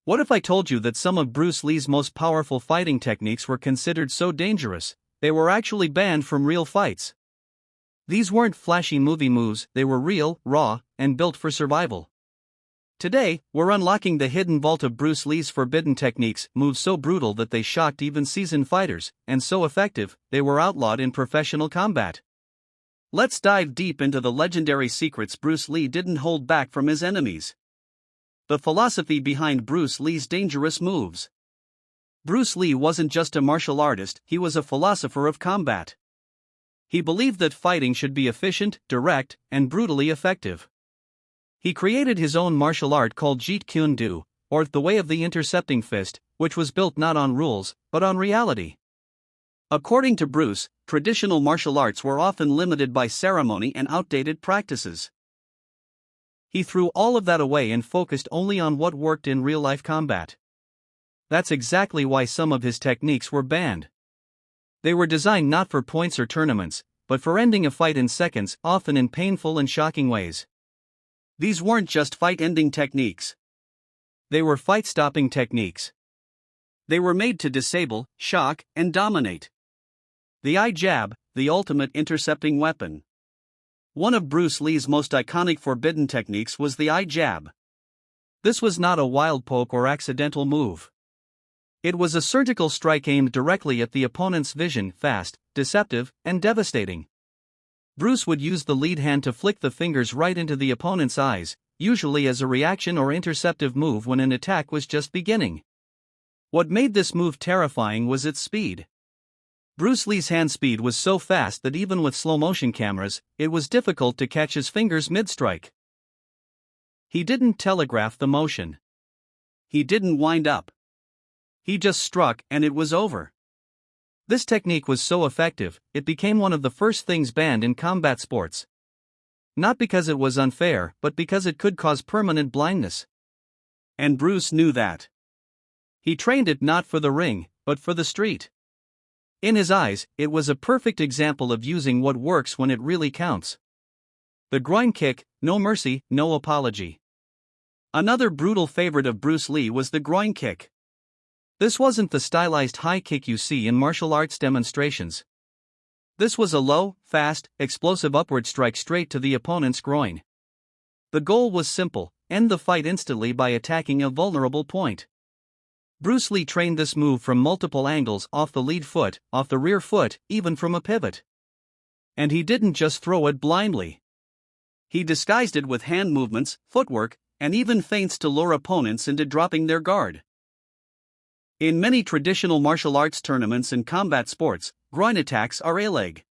What if I told you that some of Bruce Lee's most powerful fighting techniques were considered so dangerous, they were actually banned from real fights? These weren't flashy movie moves, they were real, raw, and built for survival. Today, we're unlocking the hidden vault of Bruce Lee's forbidden techniques, moves so brutal that they shocked even seasoned fighters, and so effective, they were outlawed in professional combat. Let's dive deep into the legendary secrets Bruce Lee didn't hold back from his enemies. The philosophy behind Bruce Lee's dangerous moves. Bruce Lee wasn't just a martial artist, he was a philosopher of combat. He believed that fighting should be efficient, direct, and brutally effective. He created his own martial art called Jeet Kune Do, or the way of the intercepting fist, which was built not on rules, but on reality. According to Bruce, traditional martial arts were often limited by ceremony and outdated practices. He threw all of that away and focused only on what worked in real-life combat. That's exactly why some of his techniques were banned. They were designed not for points or tournaments, but for ending a fight in seconds, often in painful and shocking ways. These weren't just fight-ending techniques. They were fight-stopping techniques. They were made to disable, shock, and dominate. The eye jab, the ultimate intercepting weapon. One of Bruce Lee's most iconic forbidden techniques was the eye jab. This was not a wild poke or accidental move. It was a surgical strike aimed directly at the opponent's vision, fast, deceptive, and devastating. Bruce would use the lead hand to flick the fingers right into the opponent's eyes, usually as a reaction or interceptive move when an attack was just beginning. What made this move terrifying was its speed. Bruce Lee's hand speed was so fast that even with slow-motion cameras, it was difficult to catch his fingers mid-strike. He didn't telegraph the motion. He didn't wind up. He just struck and it was over. This technique was so effective, it became one of the first things banned in combat sports. Not because it was unfair, but because it could cause permanent blindness. And Bruce knew that. He trained it not for the ring, but for the street. In his eyes, it was a perfect example of using what works when it really counts. The groin kick, no mercy, no apology. Another brutal favorite of Bruce Lee was the groin kick. This wasn't the stylized high kick you see in martial arts demonstrations. This was a low, fast, explosive upward strike straight to the opponent's groin. The goal was simple: end the fight instantly by attacking a vulnerable point. Bruce Lee trained this move from multiple angles, off the lead foot, off the rear foot, even from a pivot. And he didn't just throw it blindly. He disguised it with hand movements, footwork, and even feints to lure opponents into dropping their guard. In many traditional martial arts tournaments and combat sports, groin attacks are a leg.